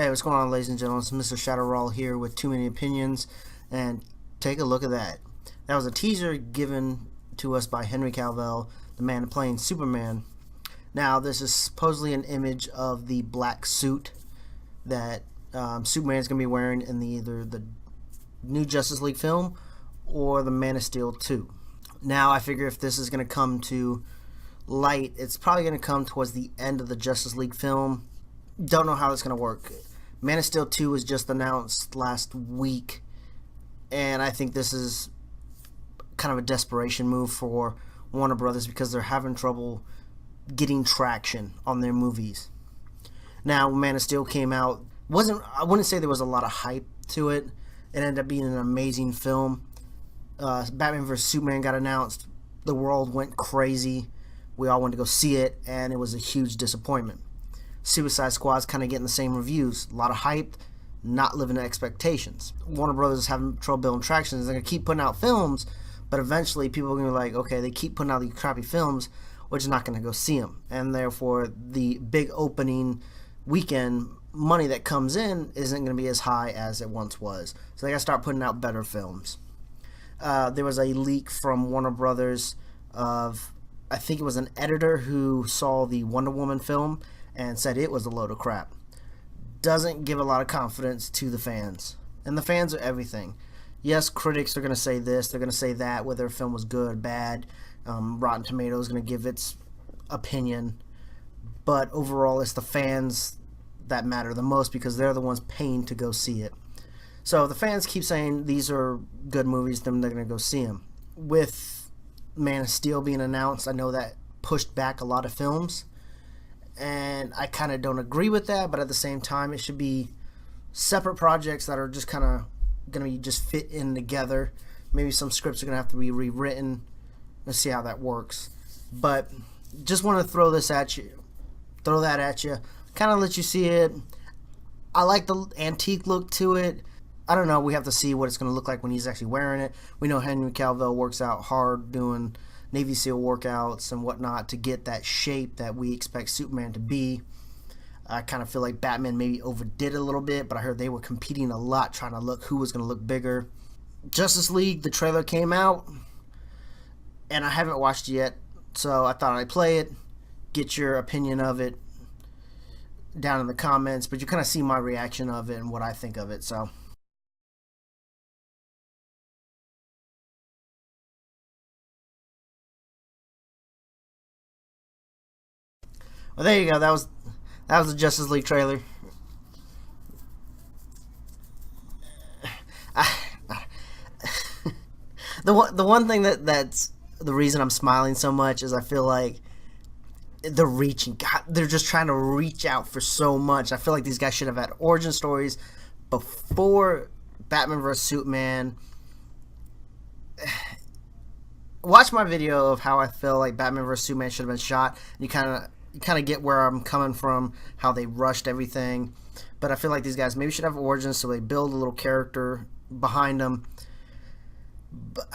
Hey, what's going on, ladies and gentlemen? It's Mr. Shadowraw here with Too Many Opinions, and take a look at that. That was a teaser given to us by Henry Cavill, the man playing Superman. Now, this is supposedly an image of the black suit that Superman is going to be wearing in either the new Justice League film or the Man of Steel 2. Now, I figure if this is going to come to light, it's probably going to come towards the end of the Justice League film. Don't know how it's going to work. Man of Steel 2 was just announced last week, and I think this is kind of a desperation move for Warner Brothers because they're having trouble getting traction on their movies. Now, when Man of Steel came out, I wouldn't say there was a lot of hype to it. It ended up being an amazing film. Batman vs. Superman got announced. The world went crazy. We all wanted to go see it, and it was a huge disappointment. Suicide Squad's kind of getting the same reviews. A lot of hype, not living to expectations. Warner Brothers is having trouble building traction. They're going to keep putting out films, but eventually people are going to be like, okay, they keep putting out these crappy films, we're just not going to go see them. And therefore, the big opening weekend money that comes in isn't going to be as high as it once was. So they got to start putting out better films. There was a leak from Warner Brothers of, I think it was an editor who saw the Wonder Woman film and said it was a load of crap. Doesn't give a lot of confidence to the fans. And the fans are everything. Yes, critics are going to say this, they're going to say that, whether a film was good, bad. Rotten Tomatoes is going to give its opinion. But overall, it's the fans that matter the most because they're the ones paying to go see it. So the fans keep saying these are good movies, then they're going to go see them. With Man of Steel being announced, I know that pushed back a lot of films. And I kind of don't agree with that, but at the same time, it should be separate projects that are just kind of going to be just fit in together. Maybe some scripts are going to have to be rewritten. Let's see how that works. But just want to throw that at you, kind of let you see it. I like the antique look to it. I don't know. We have to see what it's going to look like when he's actually wearing it. We know Henry Cavill works out hard doing Navy SEAL workouts and whatnot to get that shape that we expect Superman to be. I kind of feel like Batman maybe overdid it a little bit, but I heard they were competing a lot trying to look who was going to look bigger. Justice League, the trailer came out, and I haven't watched it yet, so I thought I'd play it, get your opinion of it down in the comments, but you kind of see my reaction of it and what I think of it, so. Well, there you go. That was the Justice League trailer. The one thing that's the reason I'm smiling so much is I feel like they're reaching. God, they're just trying to reach out for so much. I feel like these guys should have had origin stories before Batman vs Superman. Watch my video of how I feel like Batman vs Superman should have been shot. You kind of get where I'm coming from, how they rushed everything. But I feel like these guys maybe should have origins so they build a little character behind them. But,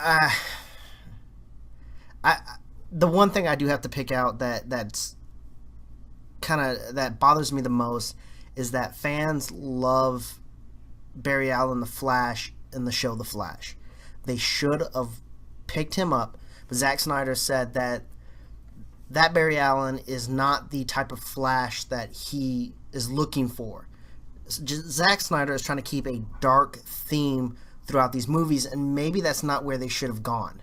the one thing I do have to pick out that's kind of that bothers me the most is that fans love Barry Allen the Flash in the show The Flash. They should have picked him up, but Zack Snyder said that Barry Allen is not the type of Flash that he is looking for. Zack Snyder is trying to keep a dark theme throughout these movies, and maybe that's not where they should have gone.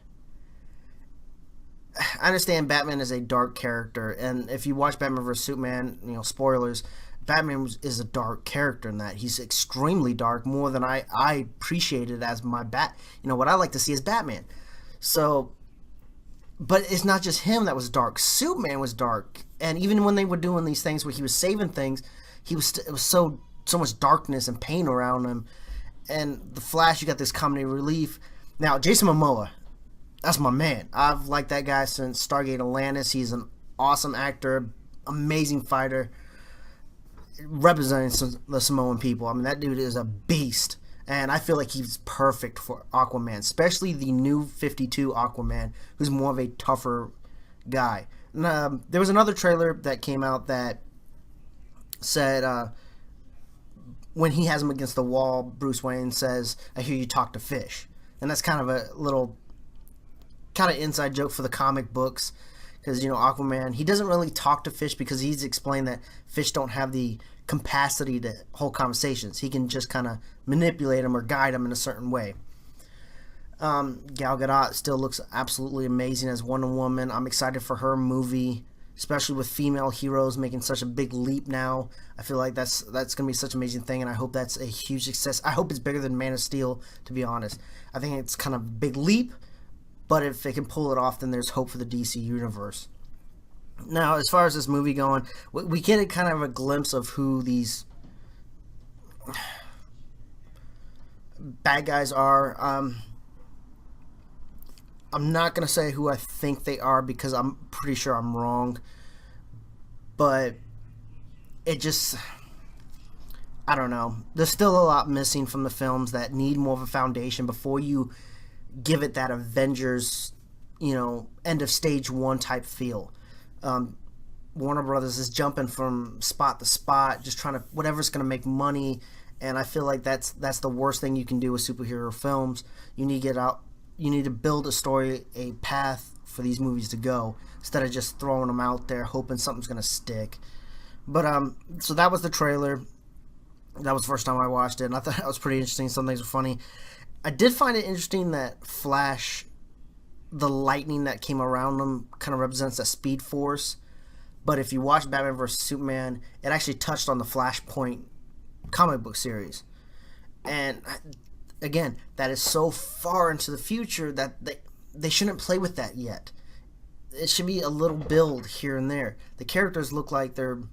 I understand Batman is a dark character, and if you watch Batman vs. Superman, spoilers, Batman is a dark character in that. He's extremely dark, more than I appreciate it as my what I like to see is Batman. So, but it's not just him that was dark. Superman was dark, and even when they were doing these things where he was saving things, it was so much darkness and pain around him. And the Flash, you got this comedy relief. Now, Jason Momoa, that's my man. I've liked that guy since Stargate Atlantis. He's an awesome actor, amazing fighter, representing the Samoan people. I mean, that dude is a beast. And I feel like he's perfect for Aquaman, especially the new 52 Aquaman, who's more of a tougher guy. And, there was another trailer that came out that said when he has him against the wall, Bruce Wayne says, "I hear you talk to fish," and that's kind of a little kind of inside joke for the comic books, because Aquaman, he doesn't really talk to fish because he's explained that fish don't have the capacity to hold conversations. He can just kind of manipulate them or guide them in a certain way. Gal Gadot still looks absolutely amazing as Wonder Woman. I'm excited for her movie, especially with female heroes making such a big leap now. I feel like that's going to be such an amazing thing, and I hope that's a huge success. I hope it's bigger than Man of Steel, to be honest. I think it's kind of a big leap, but if they can pull it off, then there's hope for the DC universe. Now, as far as this movie going, we get a kind of a glimpse of who these bad guys are. I'm not going to say who I think they are because I'm pretty sure I'm wrong. But it just, I don't know. There's still a lot missing from the films that need more of a foundation before you give it that Avengers, end of stage one type feel. Warner Brothers is jumping from spot to spot, just trying to, whatever's going to make money. And I feel like that's the worst thing you can do with superhero films. You need to get out. You need to build a story, a path for these movies to go, instead of just throwing them out there hoping something's going to stick. But so that was the trailer. That was the first time I watched it, and I thought that was pretty interesting. Some things were funny. I did find it interesting that Flash, the lightning that came around him, kind of represents that Speed Force. But if you watch Batman vs. Superman, it actually touched on the Flashpoint comic book series. And again, that is so far into the future that they shouldn't play with that yet. It should be a little build here and there. The characters look like the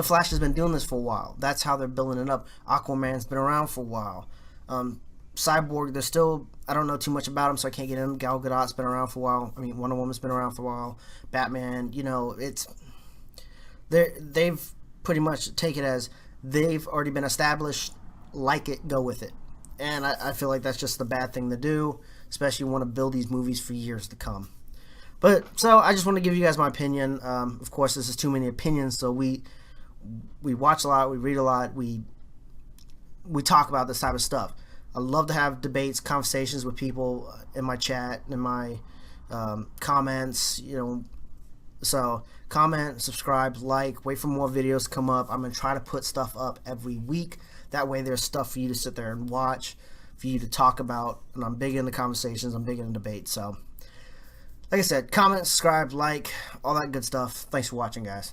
Flash has been doing this for a while. That's how they're building it up. Aquaman's been around for a while. Cyborg, they're still, I don't know too much about him, so I can't get him. Gal Gadot's been around for a while. I mean, Wonder Woman's been around for a while. Batman, they've pretty much taken it as they've already been established. Like it, go with it. And I feel like that's just the bad thing to do, especially when you want to build these movies for years to come. But, so, I just want to give you guys my opinion. Of course, this is too many opinions, so we watch a lot, we read a lot, we talk about this type of stuff. I love to have debates, conversations with people in my chat, in my comments, So, comment, subscribe, like, wait for more videos to come up. I'm going to try to put stuff up every week. That way there's stuff for you to sit there and watch, for you to talk about. And I'm big into conversations. I'm big into debate. So, like I said, comment, subscribe, like, all that good stuff. Thanks for watching, guys.